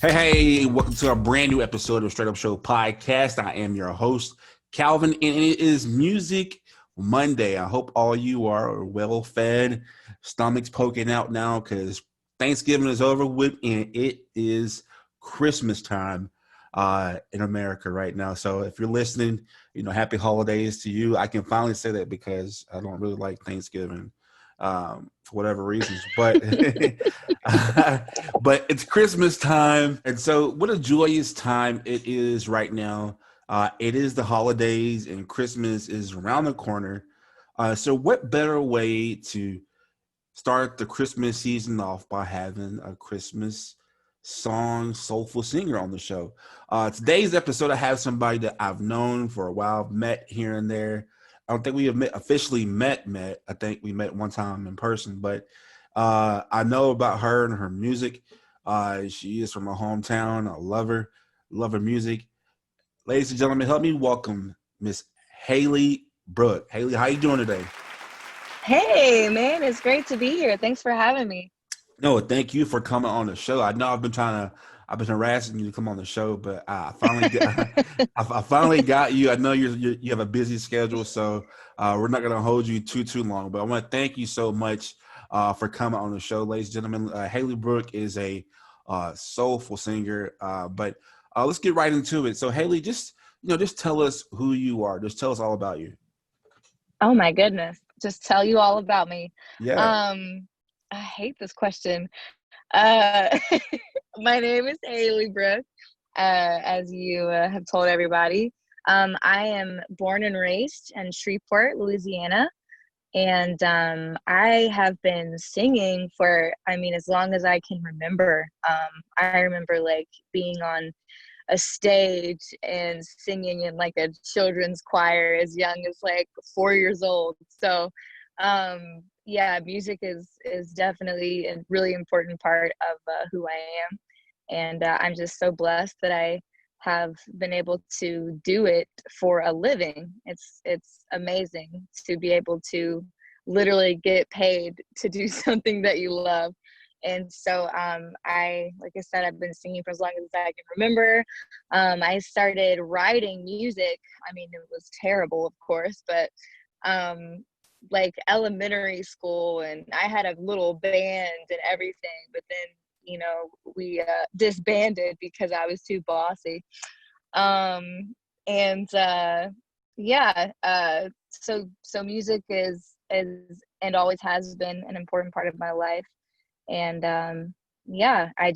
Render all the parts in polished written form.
Hey, welcome to a brand new episode of Straight Up Show Podcast. I am your host, Calvin, and it is Music Monday. I hope all you are well fed, stomachs poking out now because Thanksgiving is over with and it is Christmas time in America right now. So if you're listening, happy holidays to you. I can finally say that because I don't really like Thanksgiving for whatever reasons, but but it's Christmas time, and so what a joyous time it is right now. It is the holidays, and Christmas is around the corner. So what better way to start the Christmas season off by having a Christmas song, soulful singer on the show? Today's episode, I have somebody that I've known for a while, met here and there. I don't think we have officially met. I think we met one time in person, but I know about her and her music. She is from my hometown. I love her music. Ladies and gentlemen, help me welcome Miss Haley Brooke. Haley, how you doing today? Hey, man, it's great to be here. Thanks for having me. No, thank you for coming on the show. I know I've been harassing you to come on the show, but I finally I finally got you. I know you have a busy schedule, so we're not going to hold you too long. But I want to thank you so much for coming on the show, ladies and gentlemen. Haley Brooke is a soulful singer, but let's get right into it. So, Haley, just tell us who you are. Just tell us all about you. Oh my goodness. Just tell you all about me. Yeah. I hate this question. Uh, my name is Haley Brooke, as you have told everybody. I am born and raised in Shreveport, Louisiana. And I have been singing for, as long as I can remember. I remember like being on a stage and singing in like a children's choir as young as like 4 years old. So yeah, music is definitely a really important part of who I am. And I'm just so blessed that I have been able to do it for a living. It's amazing to be able to literally get paid to do something that you love. And so like I said, I've been singing for as long as I can remember. I started writing music. It was terrible, of course, but like elementary school, and I had a little band and everything, but then we disbanded because I was too bossy. And yeah, so music is and always has been an important part of my life. And yeah, I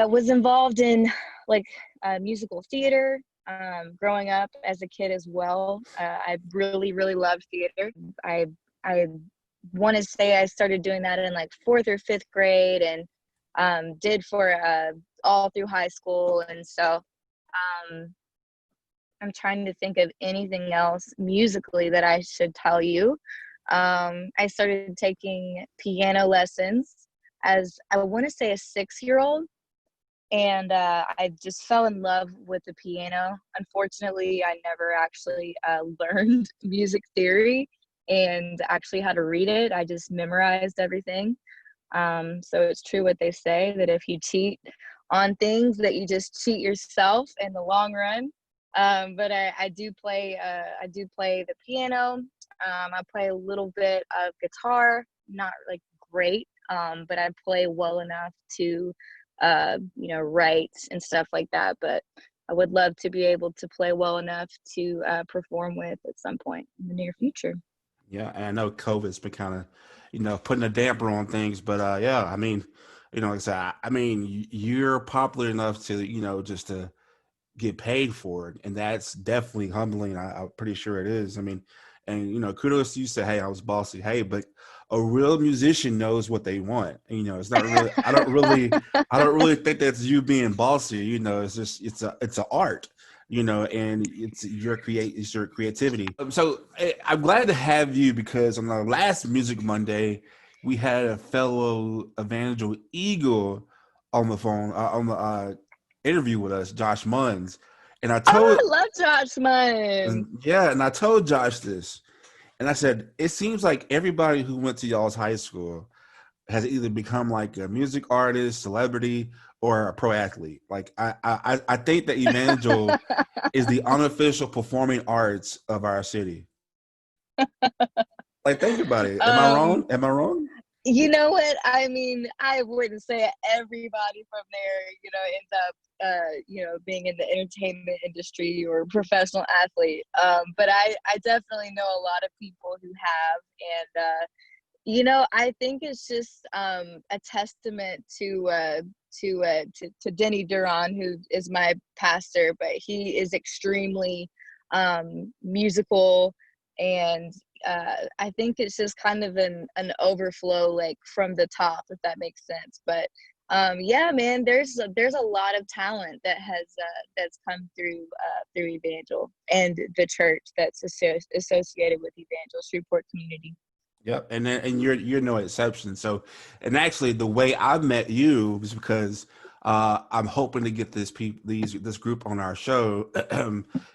was involved in like musical theater growing up as a kid as well. I really loved theater. I want to say I started doing that in like 4th or 5th grade, and did for all through high school. And so I'm trying to think of anything else musically that I should tell you. I started taking piano lessons as, I want to say, a 6-year-old. And I just fell in love with the piano. Unfortunately, I never actually learned music theory and actually how to read it. I just memorized everything. So it's true what they say, that if you cheat on things, that you just cheat yourself in the long run. But I do play the piano. I play a little bit of guitar, not like great, but I play well enough to write and stuff like that. But I would love to be able to play well enough to perform with at some point in the near future. Yeah, and I know COVID's been kind of, putting a damper on things, but yeah, like I said, you're popular enough to, just to get paid for it, and that's definitely humbling. I'm pretty sure it is. And kudos to you. Say, hey, I was bossy. Hey, but a real musician knows what they want. It's not really. I don't really think that's you being bossy. It's just it's an art. And it's your creativity. So I'm glad to have you because on the last Music Monday, we had a fellow Evangel Eagle on the phone on the interview with us, Josh Munns, and I Oh, told, I love Josh Munn. yeah, and I told Josh this, and I said, it seems like everybody who went to y'all's high school has either become like a music artist, celebrity, or a pro athlete. Like I think that Evangel is the unofficial performing arts of our city. Like, think about it. Am I um, wrong? Am I wrong? you know what? I mean, I wouldn't say everybody from there, ends up, being in the entertainment industry or professional athlete. But I definitely know a lot of people who have, and I think it's just a testament to Denny Duran, who is my pastor, but he is extremely musical, and I think it's just kind of an overflow, like from the top, if that makes sense. But yeah, man, there's a lot of talent that has that's come through Evangel and the church that's associated with Evangel Shreveport community. Yep, and you're no exception. So, and actually, the way I met you was because I'm hoping to get this group on our show.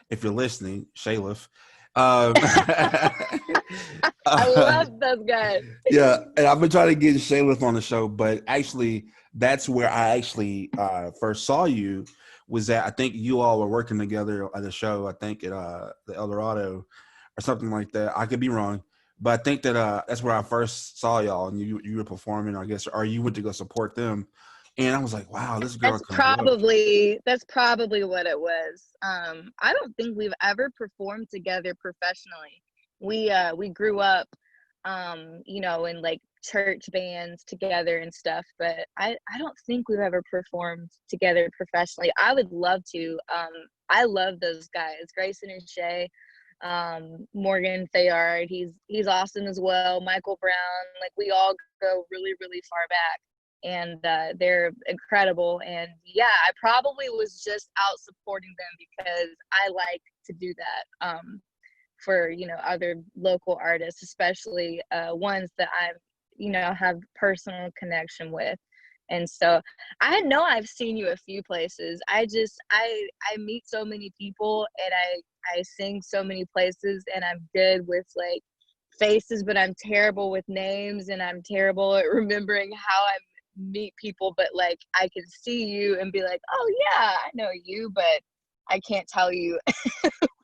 If you're listening, Shalif. Um, I uh, love those guys. yeah, and I've been trying to get Shalif on the show, but actually, that's where I actually first saw you. Was that I think you all were working together at a show. I think at the El Dorado or something like that. I could be wrong. But I think that that's where I first saw y'all, and you were performing, I guess, or you went to go support them, and I was like, wow, this girl That's can blow. probably that's probably what it was. I don't think we've ever performed together professionally. We grew up, in like church bands together and stuff, but I don't think we've ever performed together professionally. I would love to. I love those guys, Grayson and Shay, Morgan Fayard. He's awesome as well. Michael Brown. Like, we all go really, really far back, and they're incredible. And yeah, I probably was just out supporting them because I like to do that, for other local artists, especially ones that have personal connection with. And so I know I've seen you a few places. I meet so many people, and I sing so many places, and I'm good with like faces, but I'm terrible with names, and I'm terrible at remembering how I meet people. But like, I can see you and be like, oh yeah, I know you, but I can't tell you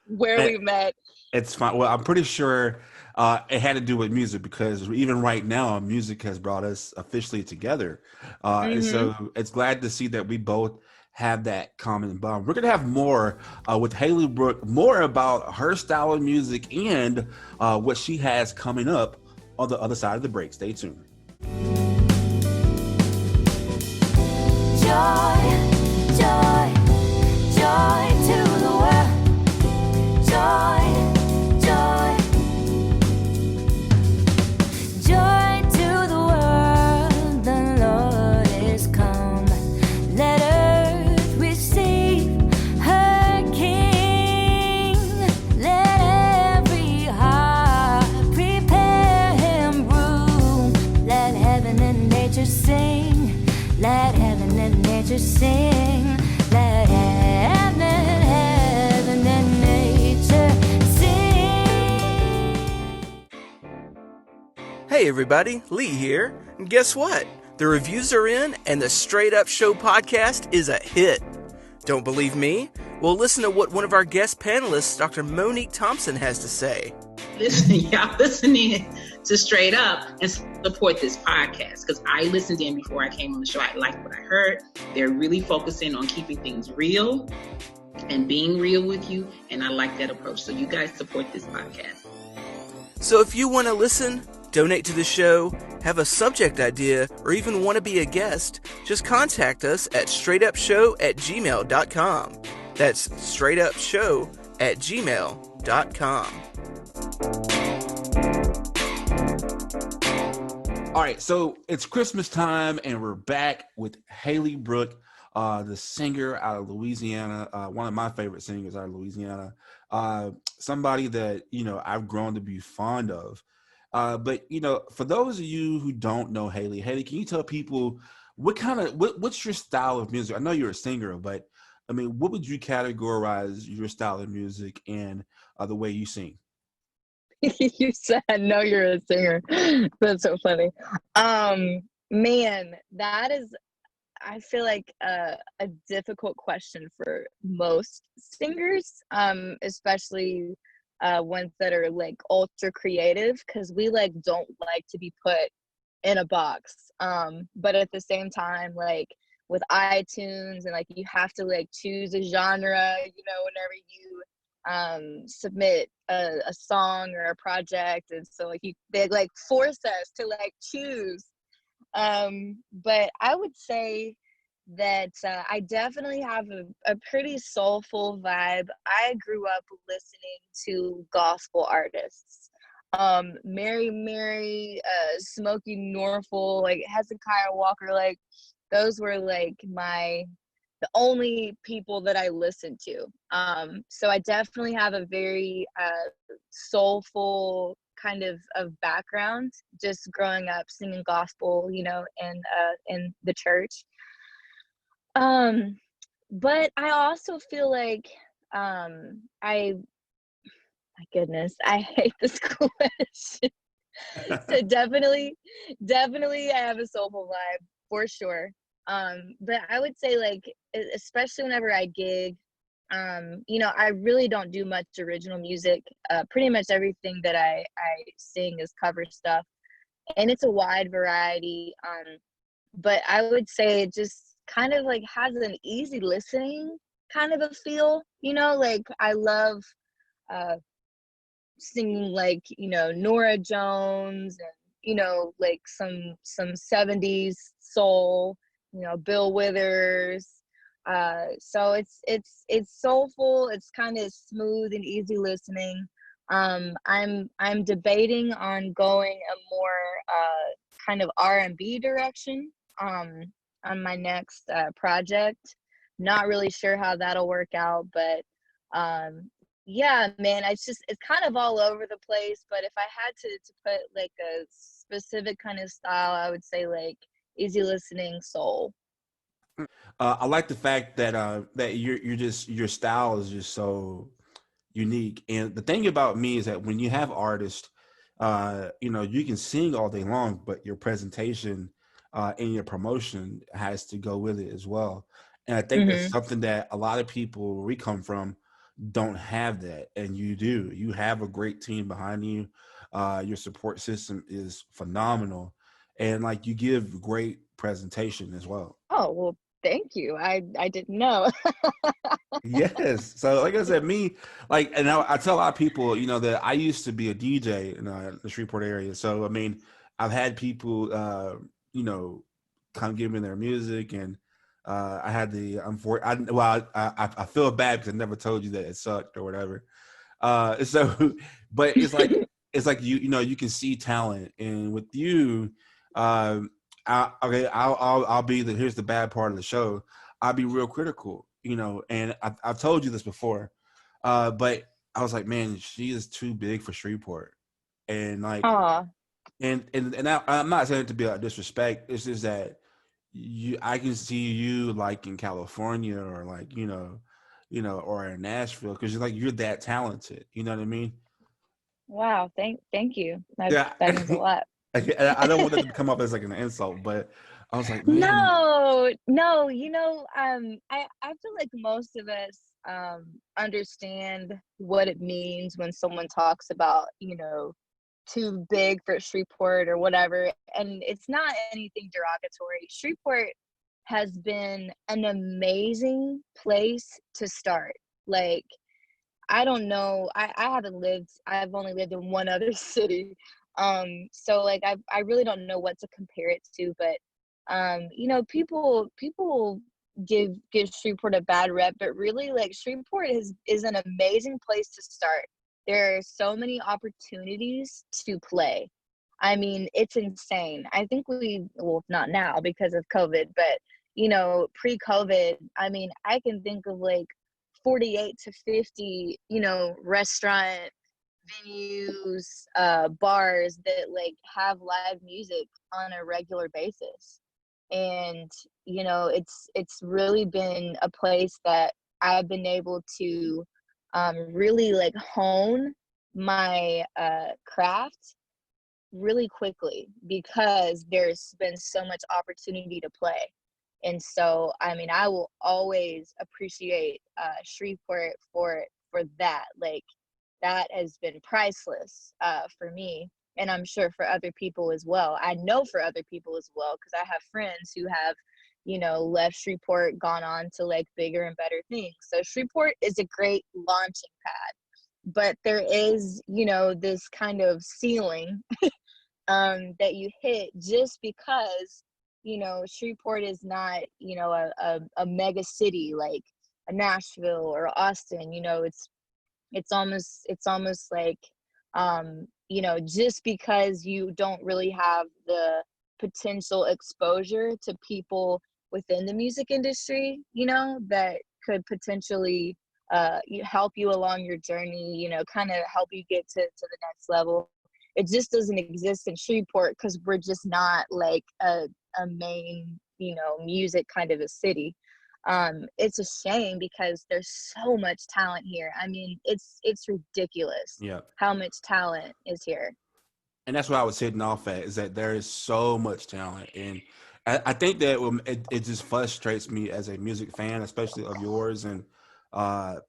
where we met. It's fine. Well, I'm pretty sure it had to do with music because even right now, music has brought us officially together. And Hmm. so it's glad to see that we both have that common bond. We're going to have more with Haley Brooke, more about her style of music and what she has coming up on the other side of the break. Stay tuned. Joy, joy, joy to the world. Joy, joy, joy to the world. The Lord is come. Let earth receive her King. Let every heart prepare him room. Let heaven and nature sing. Let heaven and nature sing. Let heaven and nature sing. Hey everybody, Lee here. And guess what? The reviews are in and the Straight Up Show podcast is a hit. Don't believe me? Well, listen to what one of our guest panelists, Dr. Monique Thompson, has to say. Listen, y'all listening to Straight Up and support this podcast, because I listened in before I came on the show. I liked what I heard. They're really focusing on keeping things real and being real with you, and I like that approach. So you guys support this podcast. So if you want to listen, donate to the show, have a subject idea, or even want to be a guest, just contact us at straightupshow@gmail.com. That's straightupshow@gmail.com. All right, so it's Christmas time, and we're back with Haley Brooke, the singer out of Louisiana, one of my favorite singers out of Louisiana, somebody that, I've grown to be fond of. But, for those of you who don't know Haley, can you tell people what's your style of music? I know you're a singer, but, I mean, what would you categorize your style of music and the way you sing? You said, I know you're a singer. That's so funny. Man, that is, I feel like a difficult question for most singers, especially ones that are like ultra creative, because we like don't like to be put in a box. But at the same time, like with iTunes and like you have to like choose a genre, whenever you submit a song or a project, and so like they like force us to like choose. But I would say that I definitely have a pretty soulful vibe. I grew up listening to gospel artists. Mary Mary, Smokey Norfolk, like Hezekiah Walker, like those were like the only people that I listened to. So I definitely have a very soulful kind of background, just growing up singing gospel, in the church. But I also feel like my goodness, I hate this question. So definitely I have a soulful vibe for sure. But I would say like especially whenever I gig, I really don't do much original music. Pretty much everything that I sing is cover stuff, and it's a wide variety. But I would say it just kind of like has an easy listening kind of a feel, like I love uh singing like, Nora Jones and, like some 70s soul, Bill Withers. So it's soulful, it's kind of smooth and easy listening. I'm debating on going a more kind of R&B direction on my next project. Not really sure how that'll work out, but yeah, man, it's kind of all over the place. But if I had to put like a specific kind of style, I would say like easy listening soul. I like the fact that that you're just your style is just so unique. And the thing about me is that when you have artists, you can sing all day long, but your presentation and your promotion has to go with it as well. And I think that's Mm-hmm. something that a lot of people where we come from don't have that, and you do. You have a great team behind you. Your support system is phenomenal, and like you give great presentation as well. Oh, well, thank you. I didn't know. Yes. So, like I said, me, like, and I tell a lot of people, that I used to be a DJ in the Shreveport area. So, I mean, I've had people, come give me their music, and I had the I feel bad because I never told you that it sucked or whatever. So, but it's like you can see talent, and with you, um, I'll be here's the bad part of the show. I'll be real critical, and I've told you this before, but I was like, man, she is too big for Shreveport, and like, Aw. I'm not saying it to be a disrespect. It's just that I can see you like in California or like or in Nashville because you're that talented. You know what I mean? Wow, thank you. That Yeah. that means a lot. I don't want that to come up as like an insult, but I was like, man, No, I feel like most of us understand what it means when someone talks about, too big for Shreveport or whatever, and it's not anything derogatory. Shreveport has been an amazing place to start. Like, I don't know. I've only lived in one other city. So like I really don't know what to compare it to, but people give Shreveport a bad rep, but really like Shreveport is an amazing place to start. There are so many opportunities to play. I mean, it's insane. I think well, not now because of COVID, but pre-COVID, I mean, I can think of like 48 to 50, restaurant venues, bars that like have live music on a regular basis. And, it's really been a place that I've been able to really like hone my craft really quickly because there's been so much opportunity to play. And so, I mean, I will always appreciate Shreveport for that. Like, that has been priceless for me, and I'm sure for other people as well. I know for other people as well, because I have friends who have, you know, left Shreveport, gone on to like bigger and better things. So Shreveport is a great launching pad, but there is, you know, this kind of ceiling that you hit just because, you know, Shreveport is not, you know, a mega city like a Nashville or Austin. You know, it's almost like, you know, just because you don't really have the potential exposure to people within the music industry, you know, that could potentially help you along your journey, you know, kind of help you get to the next level. It just doesn't exist in Shreveport because we're just not like a main, you know, music kind of a city. It's a shame because there's so much talent here. I mean, it's ridiculous Yeah. how much talent is here. And that's what I was hitting off at, is that there is so much talent. And I think that it just frustrates me as a music fan, especially of yours and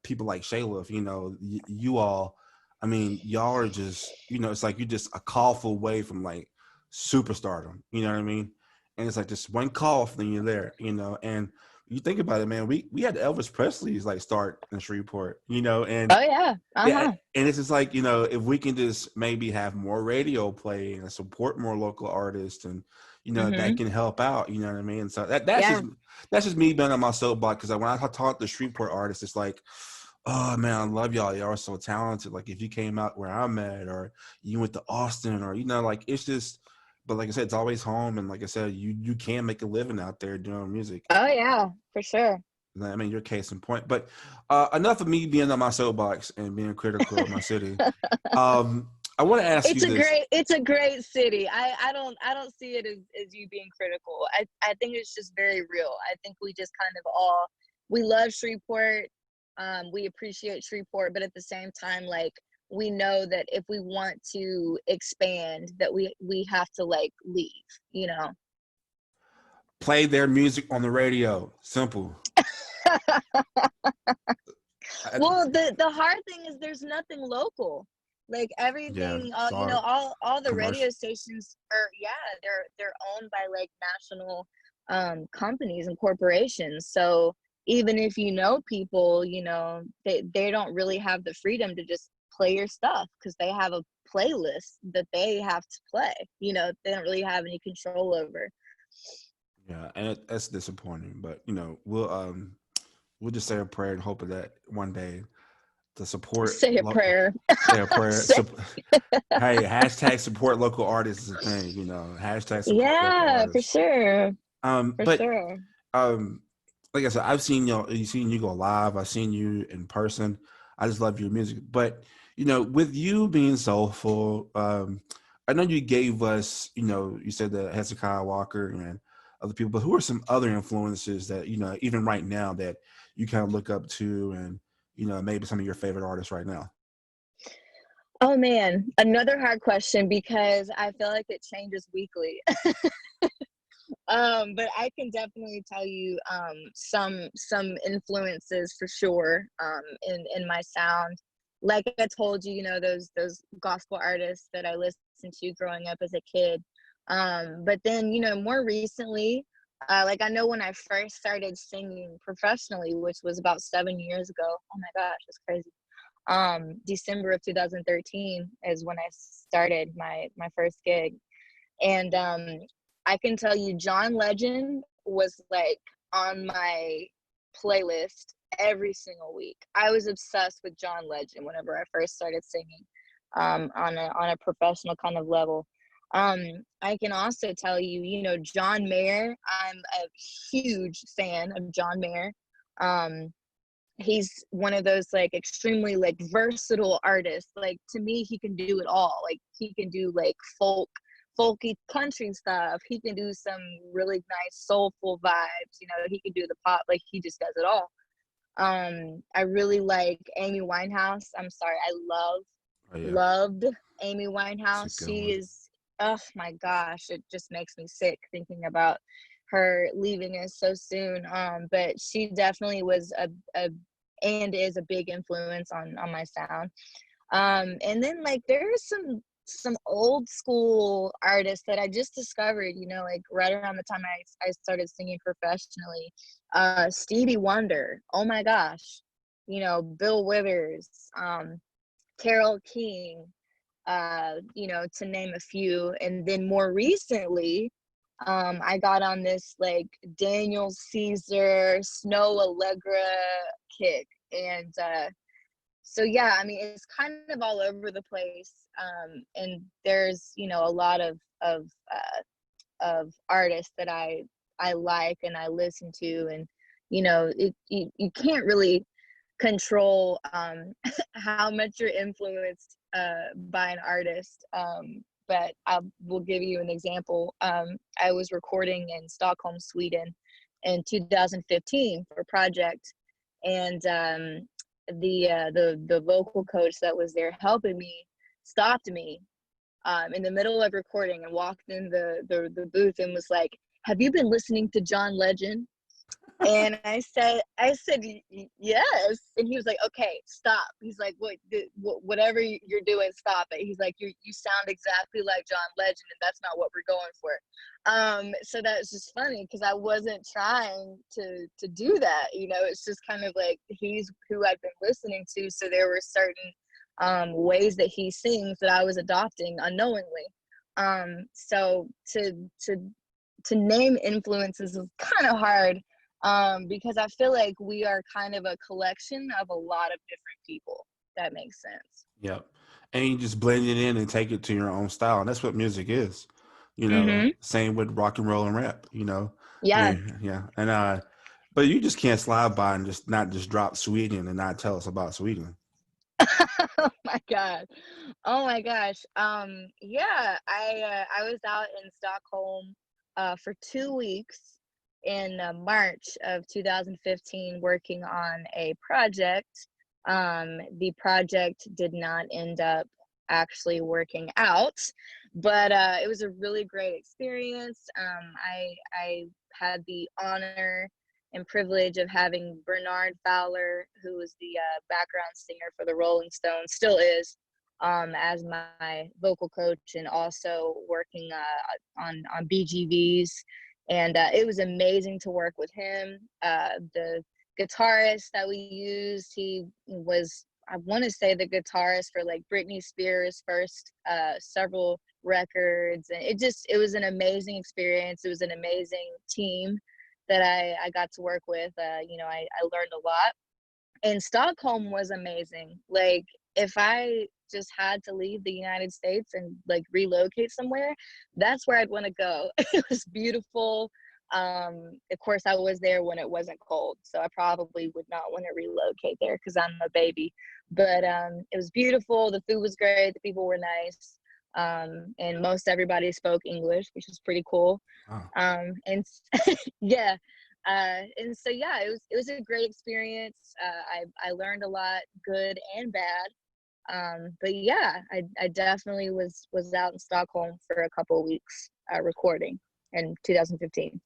people like Shayla. You know, you all, I mean, y'all are just, you know, it's like you're just a cough away from like superstardom. You know what I mean? And it's like just one cough, then you're there. You know, and you think about it, man. We had Elvis Presley's like start in Shreveport. You know, and Oh yeah. yeah, Uh-huh. and it's just like, you know, if we can just maybe have more radio play and support more local artists, and you know that Mm-hmm. can help out. You know what I mean? So Yeah. that's just me being on my soapbox, because when I talk to Shreveport artists, it's like, oh man, I love y'all. Y'all are so talented. Like if you came out where I'm at, or you went to Austin, or you know, like it's just. But like I said, it's always home, and like I said, you can make a living out there doing music. Oh yeah, for sure. I mean, your case in point. But enough of me being on my soapbox and being critical of my city. I want to ask you this. It's a great city. I don't see it as you being critical. I think it's just very real. I think we just kind of all, we love Shreveport. We appreciate Shreveport, but at the same time, like, we know that if we want to expand, that we have to like leave, you know. Play their music on the radio. Simple. Well, the hard thing is there's nothing local. Like Yeah, everything, it's you know, all the commercial. radio stations are, yeah, they're owned by like national companies and corporations. So even if you know people, you know, they don't really have the freedom to just play your stuff because they have a playlist that they have to play. You know, they don't really have any control over. Yeah, and that's disappointing. But you know, we'll just say a prayer and hope that one day the support Say a prayer. say a prayer. Say, Hey, hashtag support local artists is a thing. You know, hashtag support local yeah, for artists. sure. For But sure. um, like I said, I've seen you go live. I've seen you in person. I just love your music. But you know, with you being soulful, I know you gave us, you know, you said that Hezekiah Walker and other people, but who are some other influences that, you know, even right now that you kind of look up to, and you know, maybe some of your favorite artists right now? Oh man, another hard question because I feel like it changes weekly. But I can definitely tell you some influences for sure in my sound. Like I told you, you know, those gospel artists that I listened to growing up as a kid. But then, you know, more recently, like I know when I first started singing professionally, which was about 7 years ago. Oh my gosh, it's crazy. December of 2013 is when I started my first gig. And I can tell you John Legend was like on my playlist every single week. I was obsessed with John Legend whenever I first started singing on a professional kind of level. I can also tell you, you know, John Mayer, I'm a huge fan of John Mayer. He's one of those like extremely like versatile artists. Like to me, he can do it all. Like he can do like folky country stuff. He can do some really nice soulful vibes. You know, he can do the pop. Like he just does it all. I really like Amy Winehouse. I'm sorry, I Oh yeah, loved Amy it's a Winehouse. good She one. is oh my gosh, it just makes me sick thinking about her leaving us so soon. But she definitely was a and is a big influence on my sound. And then like there's some old school artists that I just discovered, you know, like right around the time I started singing professionally. Stevie Wonder, oh my gosh, you know, Bill Withers, Carole King, you know, to name a few. And then more recently, I got on this like Daniel Caesar, Snow Allegra kick. And so yeah, I mean, it's kind of all over the place. And there's, you know, a lot of artists that I like and I listen to, and you know, you can't really control how much you're influenced by an artist. But I will give you an example. I was recording in Stockholm, Sweden in 2015 for a project, and the vocal coach that was there helping me stopped me in the middle of recording and walked in the booth and was like, "Have you been listening to John Legend?" And I said, yes. And he was like, "Okay, stop." He's like, whatever you're doing, stop it." He's like, you sound exactly like John Legend, and that's not what we're going for. So that's just funny because I wasn't trying to do that. You know, it's just kind of like he's who I've been listening to. So there were certain ways that he sings that I was adopting unknowingly. So to name influences is kind of hard. Because I feel like we are kind of a collection of a lot of different people. That makes sense. Yep. And you just blend it in and take it to your own style. And that's what music is. You know, Mm-hmm. same with rock and roll and rap, you know. Yeah. Yeah. And but you just can't slide by and just not just drop Sweden and not tell us about Sweden. Oh my god. Oh my gosh. Yeah, I was out in Stockholm for 2 weeks in March of 2015 working on a project. The project did not end up actually working out, but it was a really great experience. I had the honor and privilege of having Bernard Fowler, who was the background singer for the Rolling Stones, still is, as my vocal coach, and also working on BGVs. And it was amazing to work with him. The guitarist that we used, he was, I want to say, the guitarist for like Britney Spears' first several records. And it was an amazing experience. It was an amazing team that I got to work with. You know, I learned a lot. And Stockholm was amazing. Like, if I just had to leave the United States and like relocate somewhere, that's where I'd want to go. It was beautiful. Of course, I was there when it wasn't cold, so I probably would not want to relocate there because I'm a baby. But it was beautiful. The food was great. The people were nice. And most everybody spoke English, which was pretty cool. Wow. And yeah. And so yeah, it was a great experience. I learned a lot, good and bad. But yeah, I definitely was out in Stockholm for a couple of weeks recording in 2015.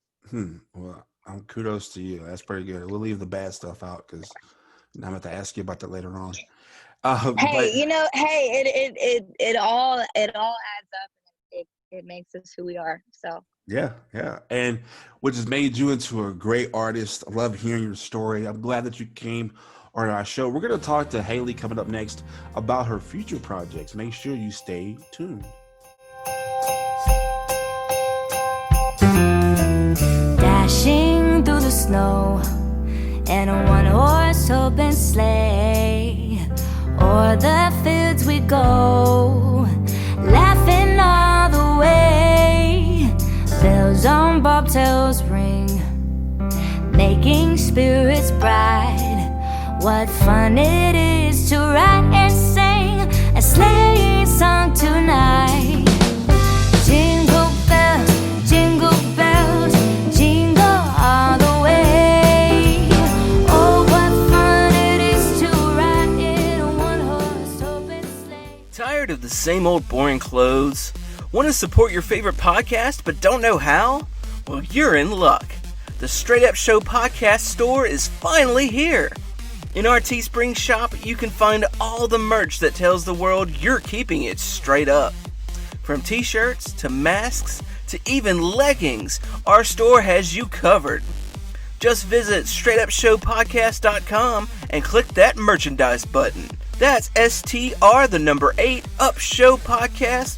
Well, kudos to you. That's pretty good. We'll leave the bad stuff out because I'm going to have to ask you about that later on. Hey, you know, hey, it all adds up, and it makes us who we are. So. Yeah. And which has made you into a great artist. I love hearing your story. I'm glad that you came on our show. We're going to talk to Haley coming up next about her future projects. Make sure you stay tuned. Dashing through the snow in a one-horse open sleigh, o'er the fields we go, laughing all the way. Bells on bobtails ring, making spirits bright. What fun it is to write and sing a sleighing song tonight. Jingle bells, jingle all the way. Oh, what fun it is to ride in a one-horse open sleigh. Tired of the same old boring clothes? Want to support your favorite podcast but don't know how? Well, you're in luck. The Straight Up Show podcast store is finally here. In our Teespring shop, you can find all the merch that tells the world you're keeping it straight up. From t-shirts to masks to even leggings, our store has you covered. Just visit straightupshowpodcast.com and click that merchandise button. That's STR8 upshowpodcast.com.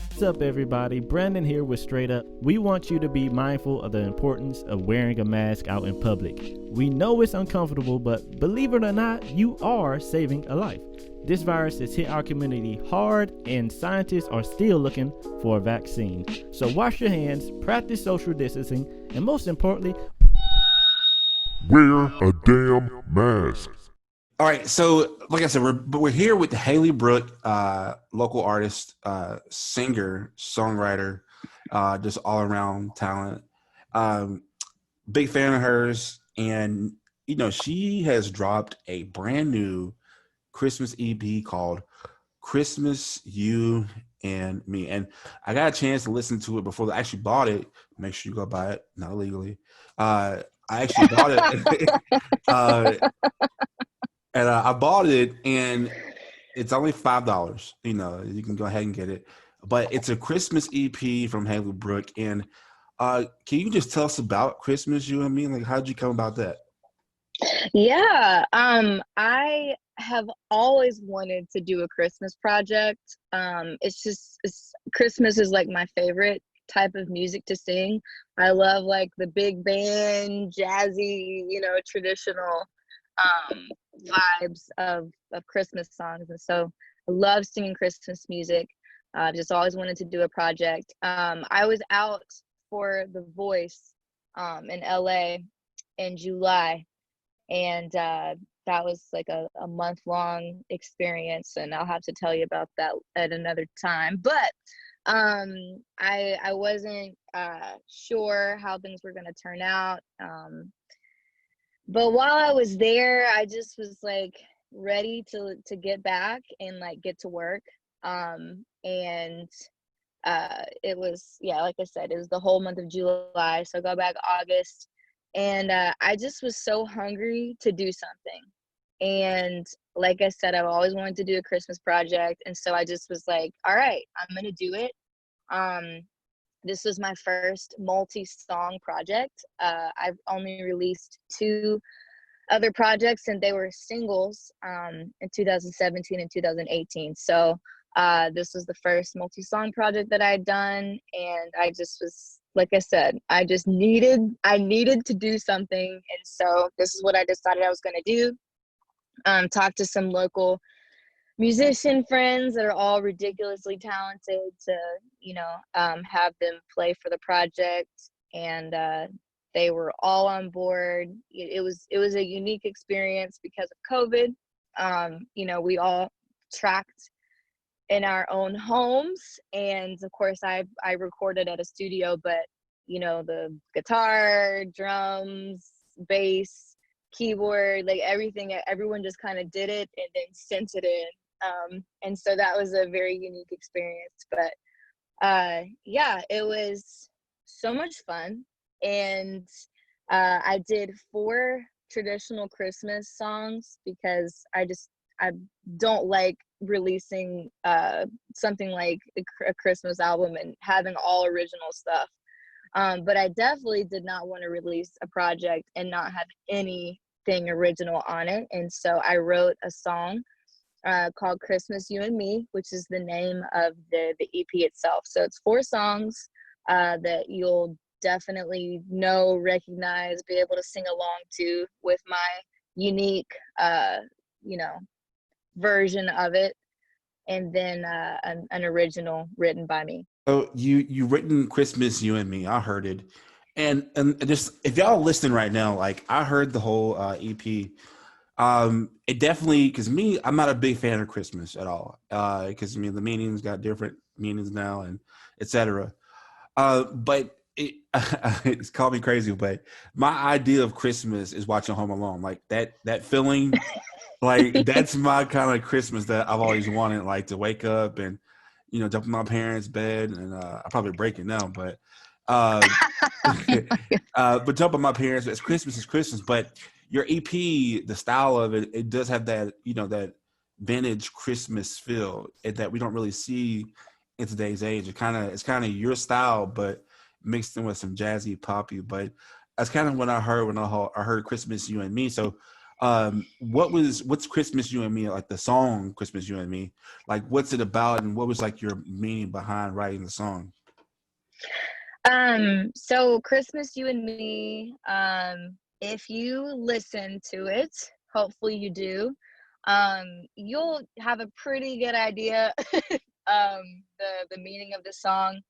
What's up, everybody? Brandon here with Straight Up. We want you to be mindful of the importance of wearing a mask out in public. We know it's uncomfortable, but believe it or not, you are saving a life. This virus has hit our community hard, and scientists are still looking for a vaccine. So wash your hands, practice social distancing, and most importantly, wear a damn mask. All right, so like I said, we're here with Haley Brooke, local artist, singer, songwriter, just all around talent. Big fan of hers, and she has dropped a brand new Christmas EP called "Christmas You and Me," and I got a chance to listen to it before I actually bought it. Make sure you go buy it, not illegally. I actually bought it. And I bought it, and it's only $5. You can go ahead and get it. But it's a Christmas EP from Haley Brooke. And can you just tell us about Christmas, You and Me? Like, how'd you come about that? Yeah, I have always wanted to do a Christmas project. Christmas is like my favorite type of music to sing. I love like the big band, jazzy, traditional vibes of Christmas songs, and so I love singing Christmas music. Just always wanted to do a project. I was out for The Voice in LA in July, and that was like a month-long experience, and I'll have to tell you about that at another time. But I wasn't sure how things were going to turn out. But while I was there, I just was like ready to get back and like get to work. And it was, like I said, it was the whole month of July. So I go back August, and I just was so hungry to do something. And like I said, I've always wanted to do a Christmas project. And so I just was like, all right, I'm going to do it. This was my first multi-song project. I've only released 2 other projects, and they were singles in 2017 and 2018. So this was the first multi-song project that I had done, and I just was, like I said, I needed to do something, and so this is what I decided I was going to do. Talk to some local musician friends that are all ridiculously talented to have them play for the project, and they were all on board. It was a unique experience because of COVID. We all tracked in our own homes, and of course I recorded at a studio, but the guitar, drums, bass, keyboard, like everyone just kind of did it and then sent it in. And so that was a very unique experience, but it was so much fun. And I did 4 traditional Christmas songs because I don't like releasing something like a Christmas album and having all original stuff. But I definitely did not want to release a project and not have anything original on it. And so I wrote a song called Christmas You and Me, which is the name of the EP itself. So it's 4 songs that you'll definitely recognize, be able to sing along to with my unique, version of it. And then an original written by me. So you written Christmas You and Me. I heard it. And just, if y'all listening right now, like, I heard the whole EP. It definitely, because me, I'm not a big fan of Christmas at all. Because the meanings got different meanings now, and etc. But It's called me crazy, but my idea of Christmas is watching Home Alone. Like that feeling, like that's my kind of Christmas that I've always wanted. Like to wake up and jump in my parents' bed, and I probably break it now, but uh, but jump in my parents. It's Christmas. It's Christmas. But your EP, the style of it, it does have that that vintage Christmas feel that we don't really see in today's age. It's kind of your style, but mixed in with some jazzy poppy. But that's kind of what I heard when I heard Christmas You and Me. So what's Christmas You and Me, like the song Christmas You and Me, like what's it about, and what was like your meaning behind writing the song? So Christmas You and Me, if you listen to it, hopefully you do, you'll have a pretty good idea the meaning of the song.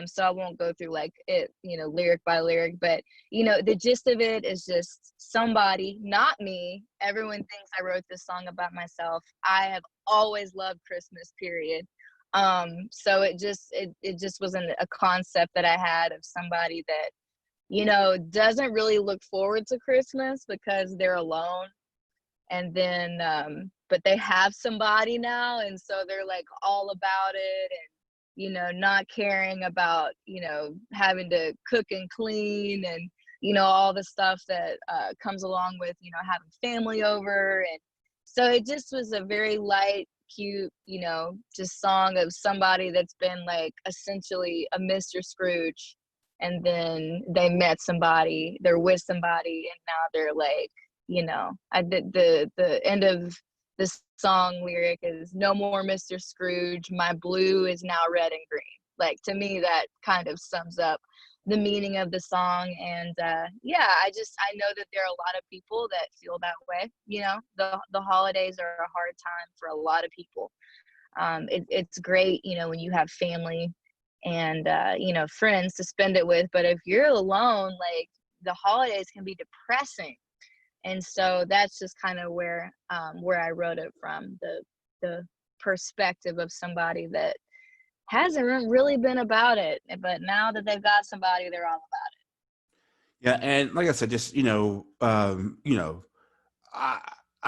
So I won't go through like it, lyric by lyric, but the gist of it is just somebody, not me. Everyone thinks I wrote this song about myself. I have always loved Christmas, period. So it just wasn't a concept that I had of somebody that, doesn't really look forward to Christmas because they're alone. And then, but they have somebody now. And so they're like all about it, and not caring about, having to cook and clean and, all the stuff that comes along with, having family over. And so it just was a very light, cute, just song of somebody that's been like essentially a Mr. Scrooge. And then they met somebody, they're with somebody, and now they're like, I did the end of this song lyric is "No more Mr. Scrooge, my blue is now red and green." Like, to me, that kind of sums up the meaning of the song. And I know that there are a lot of people that feel that way. The holidays are a hard time for a lot of people. It's great, when you have family and friends to spend it with, but if you're alone, like, the holidays can be depressing. And so that's just kind of where I wrote it from, the perspective of somebody that hasn't really been about it, but now that they've got somebody, they're all about it. Yeah, and like I said, just I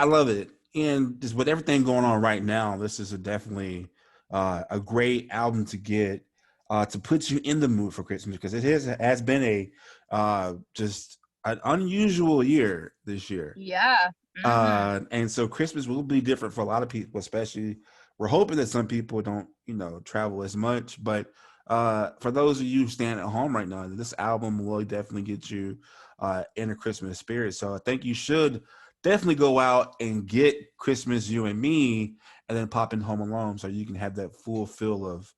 love it, and just with everything going on right now, this is definitely a great album to get to put you in the mood for Christmas, because it has been a just an unusual year this year. Yeah. Mm-hmm. And so Christmas will be different for a lot of people, especially we're hoping that some people don't, travel as much. But for those of you staying at home right now, this album will definitely get you in a Christmas spirit. So I think you should definitely go out and get Christmas You and Me, and then pop in Home Alone so you can have that full feel of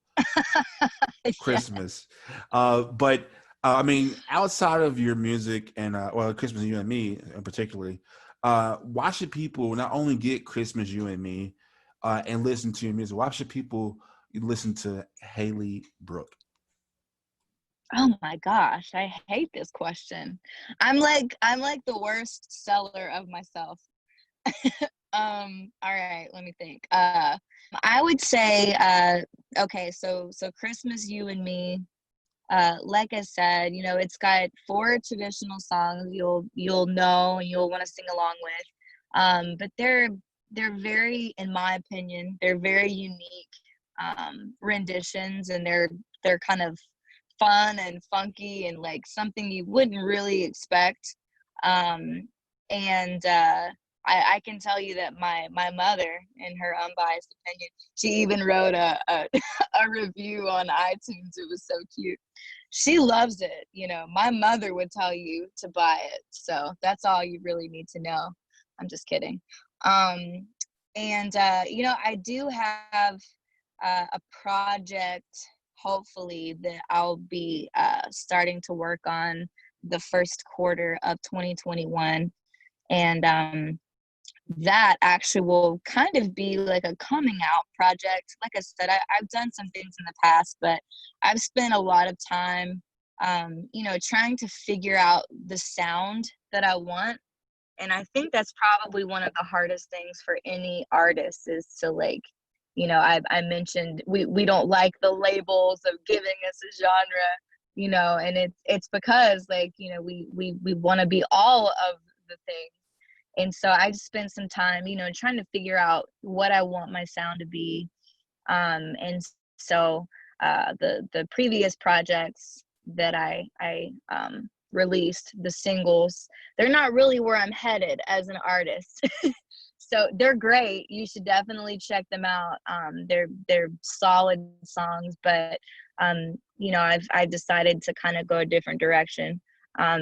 Christmas. But I mean, outside of your music and Christmas You and Me in particularly, why should people not only get Christmas You and Me and listen to your music? Why should people listen to Haley Brooke? Oh my gosh, I hate this question. I'm like the worst seller of myself. All right, let me think. I would say, okay, so Christmas You and Me, like I said, it's got 4 traditional songs you'll know and you'll want to sing along with. But they're very, in my opinion, they're very unique renditions, and they're kind of fun and funky and like something you wouldn't really expect. I can tell you that my mother, in her unbiased opinion, she even wrote a a review on iTunes. It was so cute. She loves it. My mother would tell you to buy it. So that's all you really need to know. I'm just kidding. I do have a project, hopefully, that I'll be starting to work on the first quarter of 2021. And that actually will kind of be like a coming out project. Like I said, I've done some things in the past, but I've spent a lot of time, trying to figure out the sound that I want. And I think that's probably one of the hardest things for any artist, is to like, I mentioned we don't like the labels of giving us a genre. and it's because like, we want to be all of the things. And so I just spent some time, trying to figure out what I want my sound to be. And so the previous projects that I released, the singles, they're not really where I'm headed as an artist. So they're great. You should definitely check them out. They're solid songs, but I've decided to kind of go a different direction.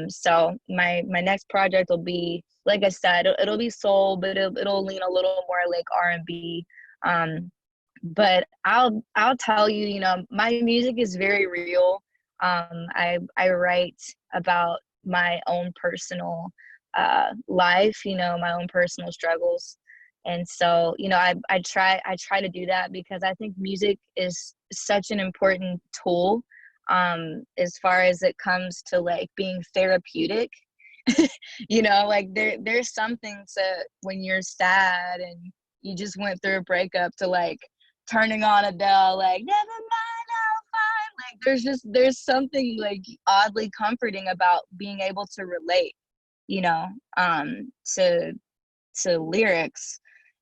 So my next project will be, like I said, it'll be soul, but it'll lean a little more like R&B. But I'll tell you, my music is very real. I write about my own personal life, my own personal struggles. And so, I try to do that because I think music is such an important tool as far as it comes to like being therapeutic. Like there's something to when you're sad and you just went through a breakup to like turning on Adele, like never mind, I'll find. Like there's something like oddly comforting about being able to relate, to lyrics.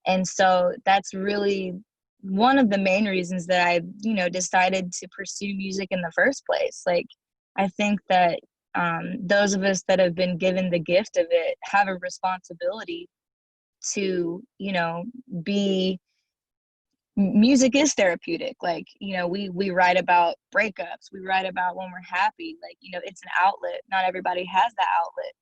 And so that's really one of the main reasons that I, decided to pursue music in the first place. Like, I think that those of us that have been given the gift of it have a responsibility to, music is therapeutic. Like, we write about breakups, we write about when we're happy, like, it's an outlet. Not everybody has that outlet.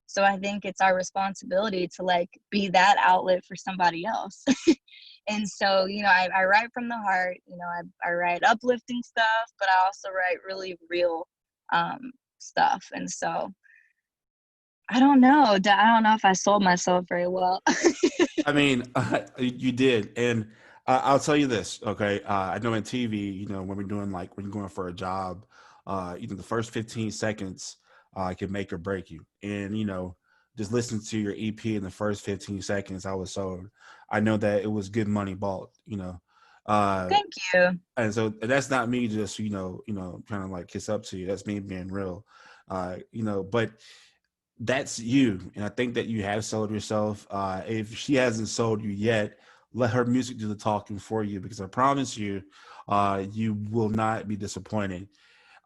So I think it's our responsibility to like be that outlet for somebody else. And so, I write from the heart, I write uplifting stuff, but I also write really real stuff. And so I don't know if I sold myself very well. I mean, you did. And I'll tell you this, okay? I know in TV, when we're doing like when you're going for a job, the first 15 seconds can make or break you. And, just listening to your EP in the first 15 seconds, I was sold. I know that it was good money bought, Thank you. And so that's not me just, trying to like kiss up to you. That's me being real, but that's you. And I think that you have sold yourself. If she hasn't sold you yet, let her music do the talking for you, because I promise you, you will not be disappointed.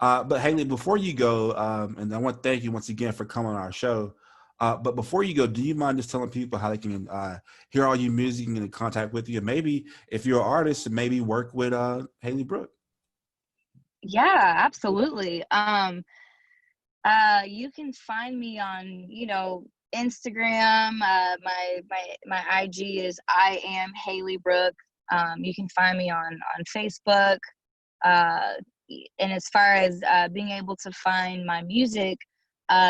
But Haley, before you go, and I want to thank you once again for coming on our show. But before you go, do you mind just telling people how they can hear all your music and get in contact with you? And maybe if you're an artist, maybe work with Haley Brooke. Yeah, absolutely. You can find me on, Instagram. My IG is I am Haley Brooke. You can find me on Facebook. And as far as being able to find my music,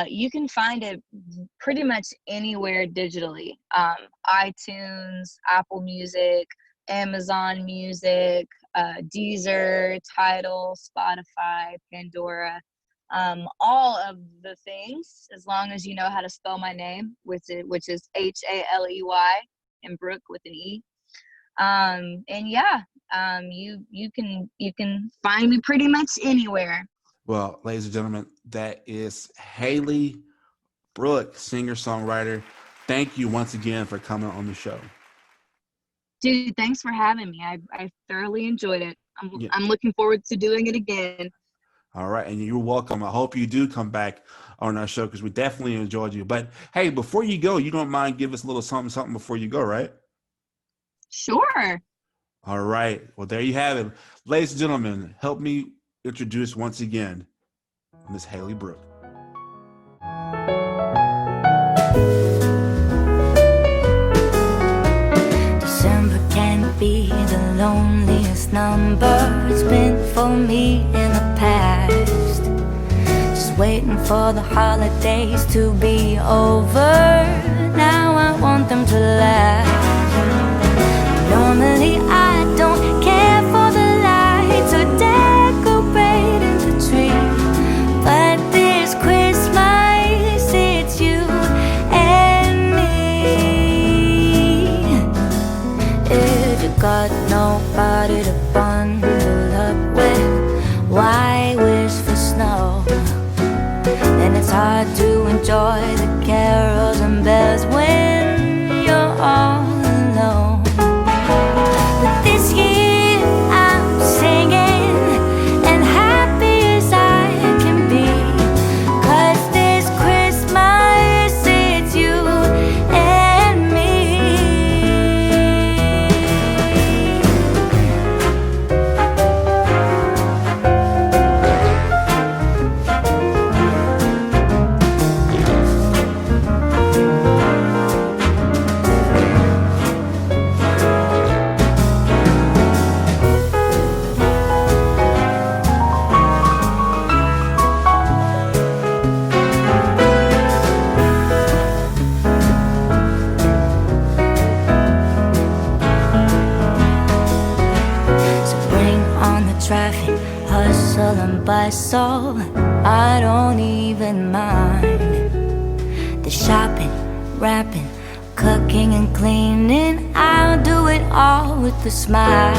you can find it pretty much anywhere digitally. iTunes, Apple Music, Amazon Music, Deezer, Tidal, Spotify, Pandora, all of the things, as long as you know how to spell my name, which is Haley and Brooke with an E. And yeah, you can find me pretty much anywhere. Well, ladies and gentlemen, that is Haley Brooke, singer-songwriter. Thank you once again for coming on the show. Dude, thanks for having me. I thoroughly enjoyed it. I'm looking forward to doing it again. All right, and you're welcome. I hope you do come back on our show because we definitely enjoyed you. But hey, before you go, you don't mind give us a little something before you go, right? Sure. All right. Well, there you have it. Ladies and gentlemen, help me introduce once again Miss Haley Brooke. December can be the loneliest number it's been for me in the past. Just waiting for the holidays to be over. Now I want them to last. Normally I don't care for the lights or decorating the tree, but this Christmas it's you and me. If you got nobody to bundle up with, why wish for snow? hard to enjoy the carols and bells when you're all alone. But this year I'm singing and happy as I can be, 'cause this Christmas it's you and me. So bring on the traffic, hustle and bustle, I don't even mind. The shopping, wrapping, cooking and cleaning, I'll do it all with a smile.